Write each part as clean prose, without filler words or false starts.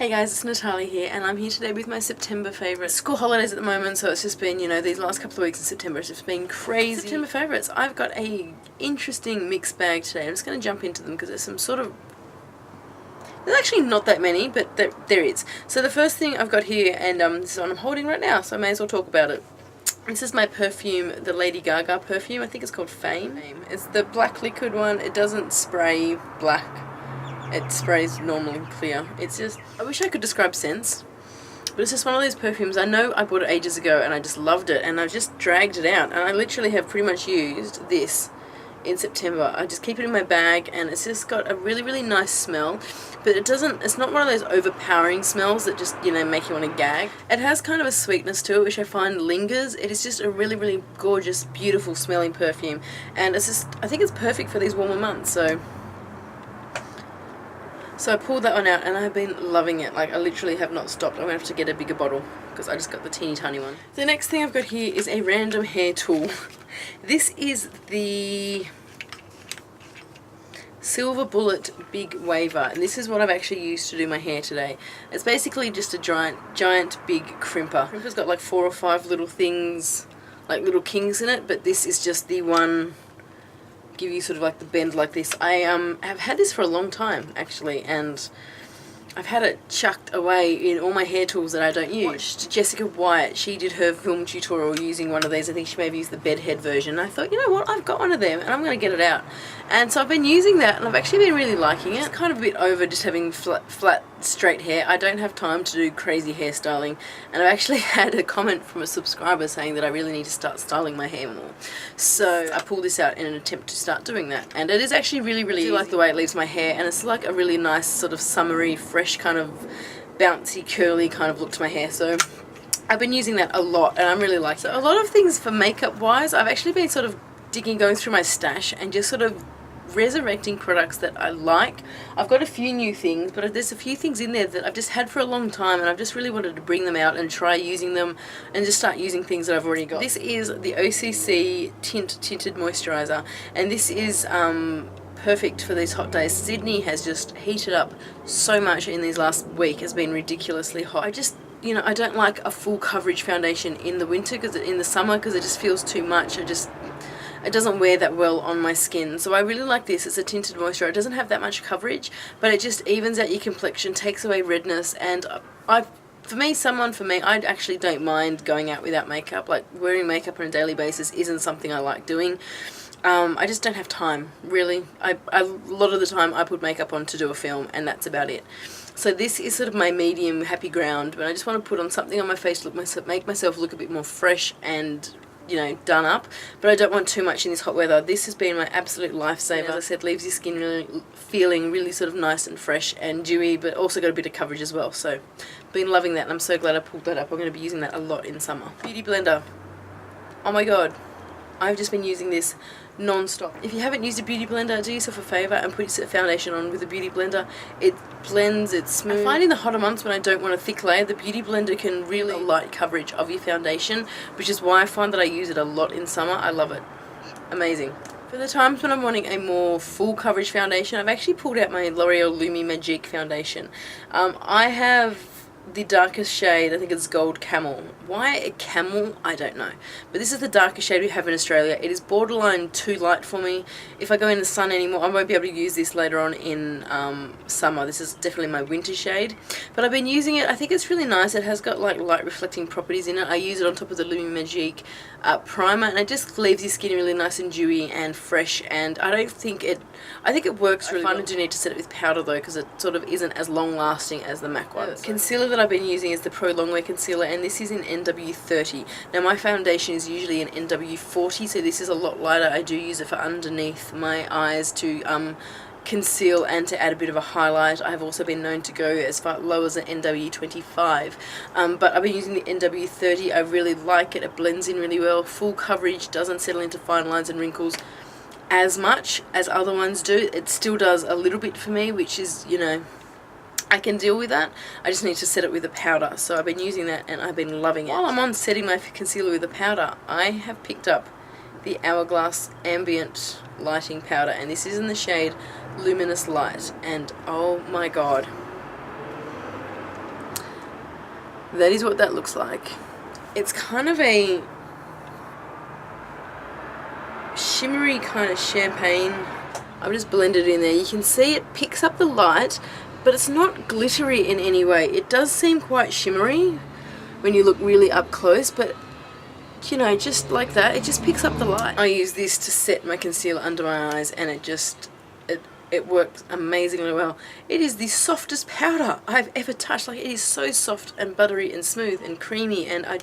Hey guys, it's Natalie here, and I'm here today with my September favourites. School holidays at the moment, so it's just been, you know, these last couple of weeks in September, it's just been crazy. September favourites, I've got a interesting mixed bag today. I'm just going to jump into them because there's some sort of... There's actually not that many, but there is. So the first thing I've got here, and this is one I'm holding right now, so I may as well talk about it. This is my perfume, the Lady Gaga perfume. I think it's called Fame. It's the black liquid one. It doesn't spray black. It sprays normal and clear. It's just, I wish I could describe scents, but it's just one of those perfumes. I know I bought it ages ago and I just loved it, and I've just dragged it out, and I literally have pretty much used this in September. I just keep it in my bag, and it's just got a really, really nice smell, but it's not one of those overpowering smells that just, you know, make you want to gag. It has kind of a sweetness to it, which I find lingers. It is just a really, really gorgeous, beautiful smelling perfume, and it's just, I think it's perfect for these warmer months, So I pulled that one out, and I've been loving it. Like, I literally have not stopped. I'm going to have to get a bigger bottle because I just got the teeny tiny one. The next thing I've got here is a random hair tool. This is the Silver Bullet Big Waver, and this is what I've actually used to do my hair today. It's basically just a giant big crimper. Crimper's got like 4 or 5 little things, like little kinks in it, but this is just the one... give you sort of like the bend like this. I have had this for a long time actually, and I've had it chucked away in all my hair tools that I don't use. Watched Jessica White, she did her film tutorial using one of these. I think she maybe used the bedhead version. And I thought, you know what, I've got one of them and I'm going to get it out. And so I've been using that, and I've actually been really liking it. It's kind of a bit over just having flat straight hair. I don't have time to do crazy hairstyling, and I've actually had a comment from a subscriber saying that I really need to start styling my hair more. So I pulled this out in an attempt to start doing that, and it is actually really, really... I do like the way it leaves my hair, and it's like a really nice sort of summery, fresh kind of bouncy, curly kind of look to my hair. So I've been using that a lot, and I'm really liking it. So a lot of things for makeup wise, I've actually been sort of going through my stash and just sort of resurrecting products that I like. I've got a few new things, but there's a few things in there that I've just had for a long time, and I've just really wanted to bring them out and try using them and just start using things that I've already got. This is the OCC Tinted Moisturiser, and this is perfect for these hot days. Sydney has just heated up so much in these last week. It's been ridiculously hot. I just, you know, I don't like a full coverage foundation in the winter, in the summer, because it just feels too much. It doesn't wear that well on my skin. So I really like this. It's a tinted moisturiser. It doesn't have that much coverage, but it just evens out your complexion, takes away redness, and for me, I actually don't mind going out without makeup. Like, wearing makeup on a daily basis isn't something I like doing. I just don't have time, really. A lot of the time I put makeup on to do a film, and that's about it. So this is sort of my medium happy ground, but I just want to put on something on my face to make myself look a bit more fresh and, you know, done up, but I don't want too much in this hot weather. This has been my absolute lifesaver. As I said, leaves your skin really feeling really sort of nice and fresh and dewy, but also got a bit of coverage as well. So been loving that, and I'm so glad I pulled that up. I'm going to be using that a lot in summer. Beauty blender. Oh my god, I've just been using this non-stop. If you haven't used a beauty blender, do yourself a favour and put your foundation on with a beauty blender. It blends, it's smooth. I find in the hotter months when I don't want a thick layer, the beauty blender can really light coverage of your foundation, which is why I find that I use it a lot in summer. I love it. Amazing. For the times when I'm wanting a more full coverage foundation, I've actually pulled out my L'Oreal Lumi Magique foundation. I have the darkest shade, I think it's Gold Camel. Why a camel? I don't know. But this is the darkest shade we have in Australia. It is borderline too light for me. If I go in the sun anymore, I won't be able to use this later on in summer. This is definitely my winter shade. But I've been using it. I think it's really nice. It has got like light reflecting properties in it. I use it on top of the Lumi Magique primer, and it just leaves your skin really nice and dewy and fresh, and I think it works really well. I find I do need to set it with powder though, because it sort of isn't as long lasting as the MAC one. Concealer that I've been using is the Pro Longwear Concealer, and this is in NW30. Now my foundation is usually in NW40, so this is a lot lighter. I do use it for underneath my eyes to conceal and to add a bit of a highlight. I have also been known to go as far low as an NW25, but I've been using the NW30. I really like it. It blends in really well. Full coverage, doesn't settle into fine lines and wrinkles as much as other ones do. It still does a little bit for me, which is, you know, I can deal with that. I just need to set it with a powder. So I've been using that and I've been loving it. While I'm on setting my concealer with a powder, I have picked up the Hourglass Ambient Lighting Powder, and this is in the shade Luminous Light, and oh my god, That is what that looks like. It's kind of a shimmery kind of champagne. I've just blended it in there. You can see it picks up the light, but it's not glittery in any way. It does seem quite shimmery when you look really up close, but you know, just like that, it just picks up the light. I use this to set my concealer under my eyes, and it works amazingly well. It is the softest powder I've ever touched. Like, it is so soft and buttery and smooth and creamy, and I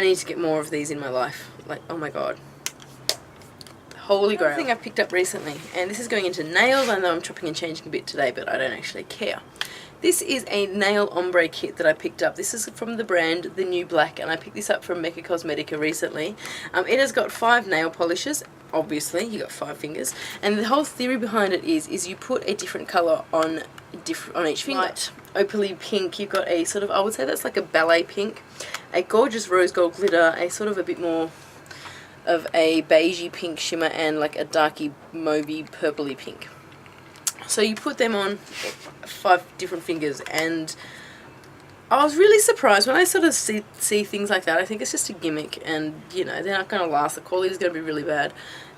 need to get more of these in my life. Like, oh my god. Holy grail. Another thing I've picked up recently, and this is going into nails. I know I'm chopping and changing a bit today, but I don't actually care. This is a nail ombre kit that I picked up. This is from the brand The New Black, and I picked this up from Mecca Cosmetica recently. It has got 5 nail polishes. Obviously, you got 5 fingers, and the whole theory behind it is you put a different colour on each finger. Light opaly pink. You've got a sort of, I would say that's like a ballet pink, a gorgeous rose gold glitter, a sort of a bit more of a beigey pink shimmer, and like a darky mauvey purpley pink. So you put them on 5 different fingers, and I was really surprised when I sort of see things like that. I think it's just a gimmick, and you know, they're not going to last. The quality is going to be really bad.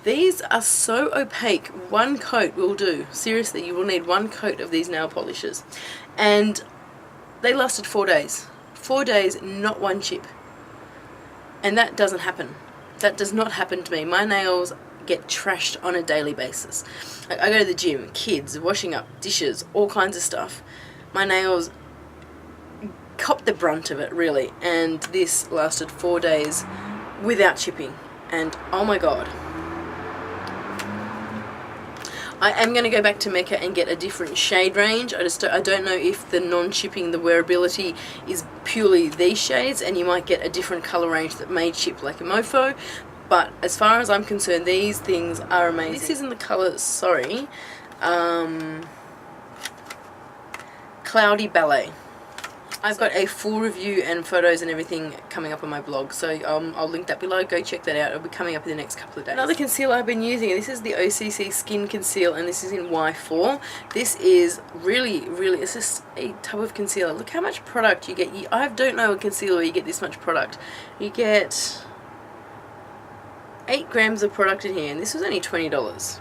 These are so opaque. 1 coat will do. Seriously, you will need 1 coat of these nail polishes, and they lasted 4 days. 4 days, not 1 chip, and that doesn't happen. That does not happen to me. My nails get trashed on a daily basis. Like, I go to the gym, kids, washing up, dishes, all kinds of stuff. My nails cop the brunt of it, really, and this lasted 4 days without chipping, and oh my god. I am going to go back to Mecca and get a different shade range. I don't know if the non-chipping, the wearability is purely these shades, and you might get a different colour range that may chip like a mofo. But as far as I'm concerned, these things are amazing. This is in the colour, sorry, Cloudy Ballet. I've got a full review and photos and everything coming up on my blog, so I'll link that below. Go check that out. It'll be coming up in the next couple of days. Another concealer I've been using, this is the OCC Skin Conceal, and this is in Y4. This is really, it's just a tub of concealer. Look how much product you get. I don't know a concealer where you get this much product. You get 8 grams of product in here, and this was only $20.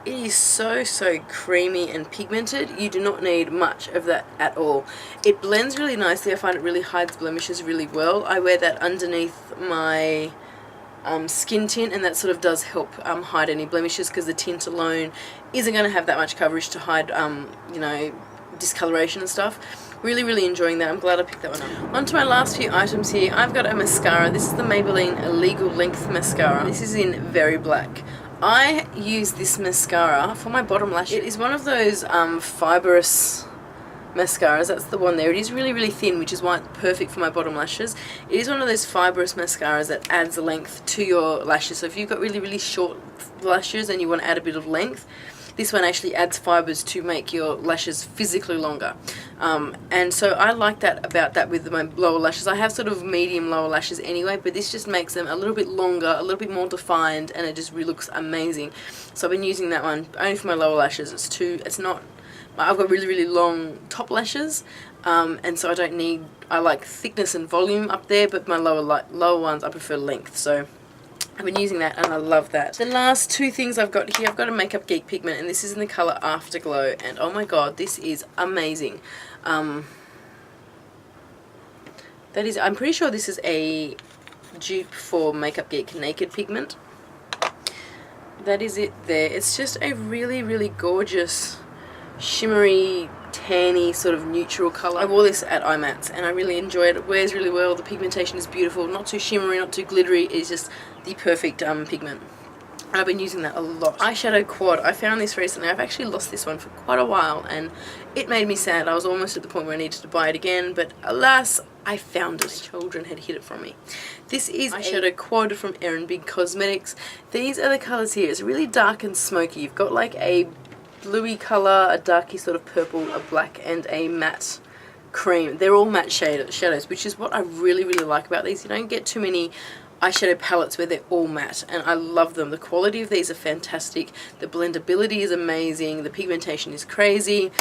It is so creamy and pigmented. You do not need much of that at all. It blends really nicely. I find it really hides blemishes really well. I wear that underneath my skin tint, and that sort of does help hide any blemishes, because the tint alone isn't going to have that much coverage to hide you know, discoloration and stuff. Really enjoying that. I'm glad I picked that one up. On to my last few items here. I've got a mascara. This is the Maybelline Legal Length Mascara. This is in Very Black. I use this mascara for my bottom lashes. It is one of those fibrous mascaras. That's the one there. It is really thin, which is why it's perfect for my bottom lashes. It is one of those fibrous mascaras that adds length to your lashes. So if you've got really short lashes and you want to add a bit of length, this one actually adds fibers to make your lashes physically longer. And so I like that about that with my lower lashes. I have sort of medium lower lashes anyway, but this just makes them a little bit longer, a little bit more defined, and it just really looks amazing. So I've been using that one only for my lower lashes. I've got really long top lashes, and so I like thickness and volume up there, but my lower ones I prefer length. So I've been using that, and I love that. The last 2 things I've got here, I've got a Makeup Geek pigment, and this is in the colour Afterglow, and oh my god, this is amazing. I'm pretty sure this is a dupe for Makeup Geek Naked pigment. That is it there. It's just a really gorgeous, shimmery, tanny, sort of neutral colour. I wore this at IMATS, and I really enjoyed it. It wears really well. The pigmentation is beautiful. Not too shimmery, not too glittery. It's just the perfect pigment. And I've been using that a lot. Eyeshadow Quad. I found this recently. I've actually lost this one for quite a while, and it made me sad. I was almost at the point where I needed to buy it again, but alas, I found it. Children had hid it from me. This is Eyeshadow Quad from Erin Bigg Cosmetics. These are the colours here. It's really dark and smoky. You've got like a bluey colour, a darky sort of purple, a black, and a matte cream. They're all matte shadows, which is what I really like about these. You don't get too many eyeshadow palettes where they're all matte, and I love them. The quality of these are fantastic. The blendability is amazing. The pigmentation is crazy.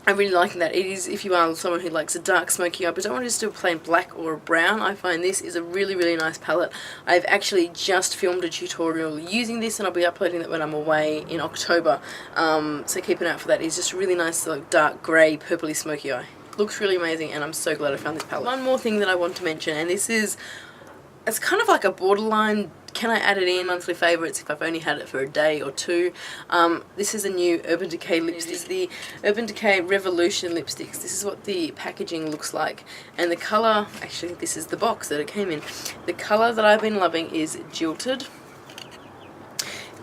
I'm really liking that. It is, if you are someone who likes a dark smoky eye but don't want to just do a plain black or a brown, I find this is a really, really nice palette. I've actually just filmed a tutorial using this and I'll be uploading that when I'm away in October. So keep an eye out for that. It's just a really nice like dark grey, purpley smoky eye. Looks really amazing and I'm so glad I found this palette. One more thing that I want to mention, and this is, it's kind of like a borderline, can I add it in monthly favourites if I've only had it for a day or two. This is a new Urban Decay lipstick. This is the Urban Decay Revolution lipsticks. This is what the packaging looks like. And the colour, actually this is the box that it came in. The colour that I've been loving is Jilted.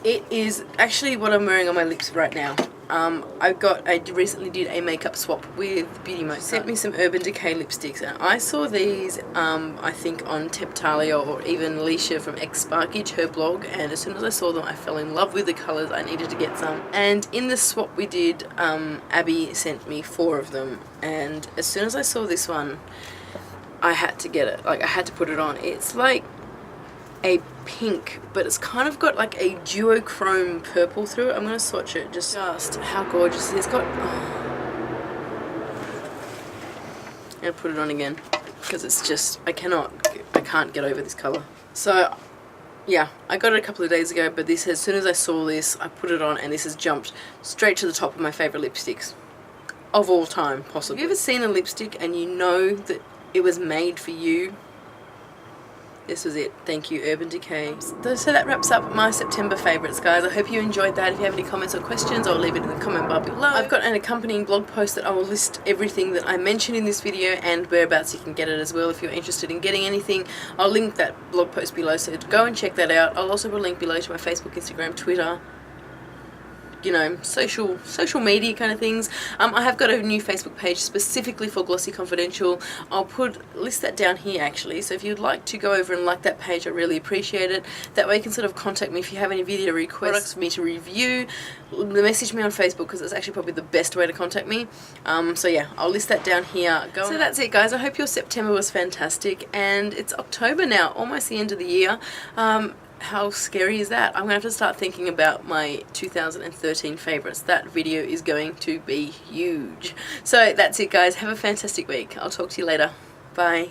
It is actually what I'm wearing on my lips right now. I recently did a makeup swap with Beauty Mode. Sent me some Urban Decay lipsticks and I saw these I think on Temptalia or even Alicia from X Sparkage, her blog, and as soon as I saw them I fell in love with the colours. I needed to get some, and in the swap we did, Abby sent me 4 of them, and as soon as I saw this one I had to get it. Like I had to put it on. It's like a pink, but it's kind of got like a duochrome purple through it. I'm going to swatch it. Just how gorgeous it is. It's got... I'm going to put it on again because it's just, I can't get over this colour. So yeah, I got it a couple of days ago, but this, as soon as I saw this, I put it on and this has jumped straight to the top of my favourite lipsticks of all time, possibly. Have you ever seen a lipstick and you know that it was made for you? This was it. Thank you, Urban Decay. So that wraps up my September favourites, guys. I hope you enjoyed that. If you have any comments or questions, I'll leave it in the comment bar below. I've got an accompanying blog post that I will list everything that I mentioned in this video and whereabouts you can get it as well if you're interested in getting anything. I'll link that blog post below, so go and check that out. I'll also put a link below to my Facebook, Instagram, Twitter, you know, social media kind of things. I have got a new Facebook page specifically for Glossy Confidential. I'll list that down here actually, so if you'd like to go over and like that page, I really appreciate it. That way you can sort of contact me if you have any video requests for me to review. Message me on Facebook because it's actually probably the best way to contact me. So yeah, I'll list that down here. So that's it, guys. I hope your September was fantastic, and it's October now, almost the end of the year. How scary is that? I'm going to have to start thinking about my 2013 favourites. That video is going to be huge. So that's it, guys. Have a fantastic week. I'll talk to you later. Bye.